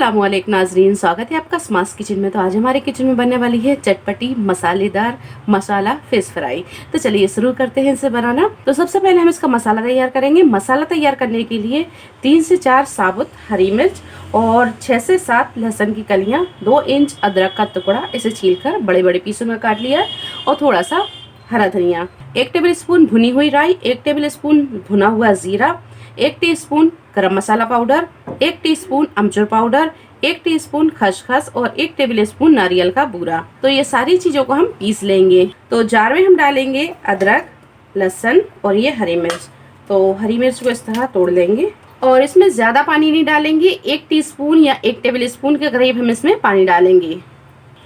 अस्सलामुअलैकुम नाजरीन, स्वागत है आपका स्मास किचन में। तो आज हमारे किचन में बनने वाली है चटपटी मसालेदार मसाला फिश फ्राई। तो चलिए शुरू करते हैं इसे बनाना। तो सबसे पहले हम इसका मसाला तैयार करेंगे। मसाला तैयार करने के लिए 3 से 4 साबुत हरी मिर्च और 6 से 7 लहसुन की कलियाँ, 2 इंच अदरक का टुकड़ा, इसे छीलकर बड़े बड़े पीसों में काट लिया और थोड़ा सा हरा धनिया, 1 टेबल स्पून भुनी हुई राई, 1 टेबल स्पून भुना हुआ जीरा, 1 टीस्पून गरम मसाला पाउडर, 1 टीस्पून अमचूर पाउडर, 1 टीस्पून खसखस और 1 टेबल स्पून नारियल का बूरा। तो ये सारी चीजों को हम पीस लेंगे। तो जार में हम डालेंगे अदरक, लहसुन और ये हरी मिर्च। तो हरी मिर्च को इस तरह तोड़ लेंगे और इसमें ज्यादा पानी नहीं डालेंगे। 1 टीस्पून या 1 टेबल स्पून के करीब हम इसमें पानी डालेंगे।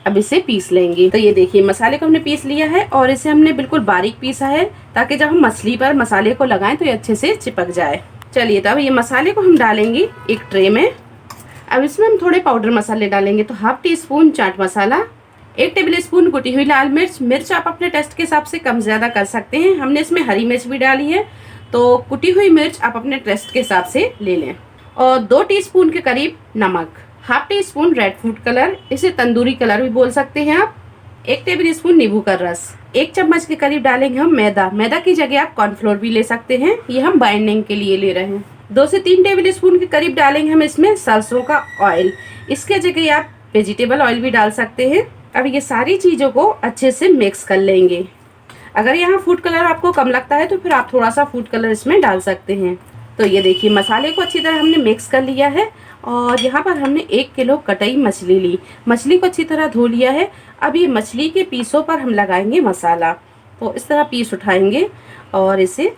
अब इसे पीस लेंगे। तो ये देखिए मसाले को हमने पीस लिया है और इसे हमने बिल्कुल बारीक पीसा है ताकि जब हम मछली पर मसाले को लगाएं तो ये अच्छे से चिपक जाए। चलिए, तो अब ये मसाले को हम डालेंगे एक ट्रे में। अब इसमें हम थोड़े पाउडर मसाले डालेंगे। तो ½ teaspoon chaat masala, 1 table spoon कुटी हुई लाल मिर्च। मिर्च आप अपने टेस्ट के हिसाब से कम ज्यादा कर सकते हैं। हमने इसमें हरी मिर्च भी डाली है, तो कुटी हुई मिर्च आप अपने टेस्ट के हिसाब से ले लें। और 2 टीस्पून के करीब नमक, ½ टीस्पून रेड फूड कलर, इसे तंदूरी कलर भी बोल सकते हैं आप, 1 टेबल स्पून नींबू का रस, 1 चम्मच के करीब डालेंगे हम मैदा। मैदा की जगह आप कॉर्नफ्लोर भी ले सकते हैं, ये हम बाइंडिंग के लिए ले रहे हैं। 2 से 3 टेबल स्पून के करीब डालेंगे हम इसमें सरसों का ऑयल, इसके जगह आप वेजिटेबल ऑयल भी डाल सकते हैं। अब ये सारी चीजों को अच्छे से मिक्स कर लेंगे। अगर यहाँ फूड कलर आपको कम लगता है तो फिर आप थोड़ा सा फूड कलर इसमें डाल सकते हैं। तो ये देखिए मसाले को अच्छी तरह हमने मिक्स कर लिया है और यहाँ पर हमने 1 किलो कटाई मछली ली। मछली को अच्छी तरह धो लिया है। अब ये मछली के पीसों पर हम लगाएंगे मसाला। तो इस तरह पीस उठाएंगे और इसे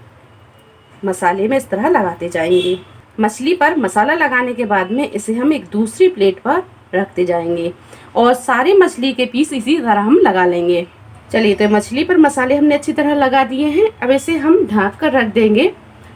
मसाले में इस तरह लगाते जाएंगे। मछली पर मसाला लगाने के बाद में इसे हम एक दूसरी प्लेट पर रखते जाएंगे और सारी मछली के पीस इसी तरह हम लगा लेंगे। चलिए, तो मछली पर मसाले हमने अच्छी तरह लगा दिए हैं। अब इसे हम ढक कर रख देंगे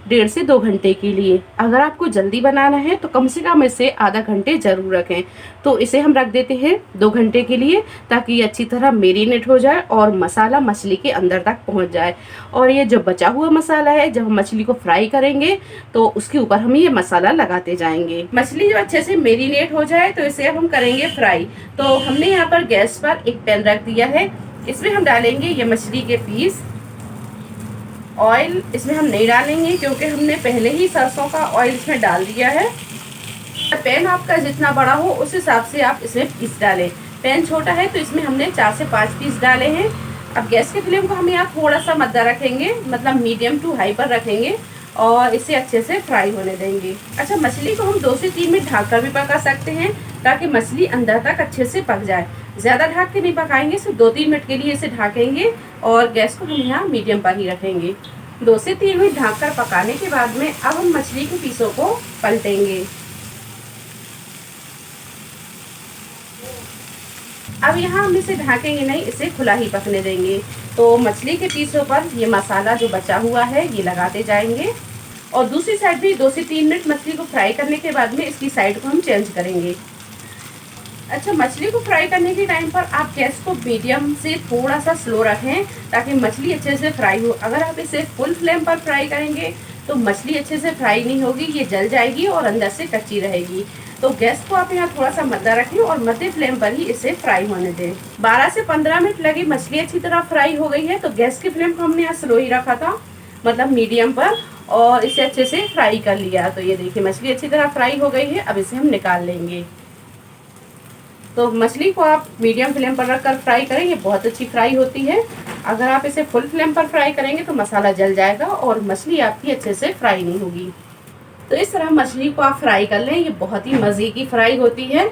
1.5 से 2 घंटे के लिए। अगर आपको जल्दी बनाना है तो कम से कम इसे आधा घंटे जरूर रखें। तो इसे हम रख देते हैं 2 घंटे के लिए ताकि ये अच्छी तरह मैरिनेट हो जाए और मसाला मछली के अंदर तक पहुंच जाए। और ये जो बचा हुआ मसाला है, जब हम मछली को फ्राई करेंगे तो उसके ऊपर हम ये मसाला लगाते जाएंगे। मछली जब अच्छे से मैरिनेट हो जाए तो इसे अब हम करेंगे फ्राई। तो हमने यहाँ पर गैस पर एक पैन रख दिया है, इसमें हम डालेंगे ये मछली के पीस। ऑयल इसमें हम नहीं डालेंगे क्योंकि हमने पहले ही सरसों का ऑयल इसमें डाल दिया है। पैन आपका जितना बड़ा हो उस हिसाब से आप इसमें पीस डालें। पैन छोटा है तो इसमें हमने 4 से 5 पीस डाले हैं। अब गैस के फ्लेम को हम यहाँ थोड़ा सा मद्दा रखेंगे, मतलब मीडियम टू हाई पर रखेंगे और इसे अच्छे से फ्राई होने देंगे। अच्छा, मछली को हम 2 से 3 मिनट ढक कर भी पका सकते हैं ताकि मछली अंदर तक अच्छे से पक जाए। ज़्यादा ढक के नहीं पकाएंगे, सिर्फ 2-3 मिनट के लिए इसे ढकेंगे और गैस को हम यहाँ मीडियम पर ही रखेंगे। 2 से 3 मिनट ढक कर पकाने के बाद में अब हम मछली के पीसों को पलटेंगे। अब यहाँ हम इसे ढकेंगे नहीं, इसे खुला ही पकने देंगे। तो मछली के पीसों पर ये मसाला जो बचा हुआ है ये लगाते जाएंगे और दूसरी साइड भी 2 से 3 मिनट मछली को फ्राई करने के बाद में इसकी साइड को हम चेंज करेंगे। अच्छा, मछली को फ्राई करने के टाइम पर आप गैस को मीडियम से थोड़ा सा स्लो रखें ताकि मछली अच्छे से फ्राई हो। अगर आप इसे फुल फ्लेम पर फ्राई करेंगे तो मछली अच्छे से फ्राई नहीं होगी, ये जल जाएगी और अंदर से कच्ची रहेगी। तो गैस को आप यहाँ थोड़ा सा मद्दा रखें और मध्य फ्लेम पर ही इसे फ्राई होने दें। 12 से 15 मिनट लगे, मछली अच्छी तरह फ्राई हो गई है। तो गैस के फ्लेम को हमने यहाँ स्लो ही रखा था, मतलब मीडियम पर, और इसे अच्छे से फ्राई कर लिया। तो ये देखिए मछली अच्छी तरह फ्राई हो गई है। अब इसे हम निकाल लेंगे। तो मछली को आप मीडियम फ्लेम पर रखकर फ्राई करें, ये बहुत अच्छी फ्राई होती है। अगर आप इसे फुल फ्लेम पर फ्राई करेंगे तो मसाला जल जाएगा और मछली आपकी अच्छे से फ्राई नहीं होगी। तो इस तरह मछली को आप फ्राई कर लें, ये बहुत ही मज़े की फ्राई होती है।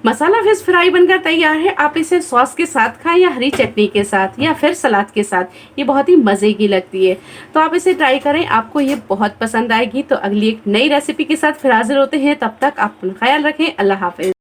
मसाला फिश फ्राई बनकर तैयार है। आप इसे सॉस के साथ खाएं या हरी चटनी के साथ या फिर सलाद के साथ, ये बहुत ही मज़े की लगती है। तो आप इसे ट्राई करें, आपको ये बहुत पसंद आएगी। तो अगली एक नई रेसिपी के साथ फिर हाजिर होते हैं, तब तक आप ख्याल रखें। अल्लाह हाफिज़।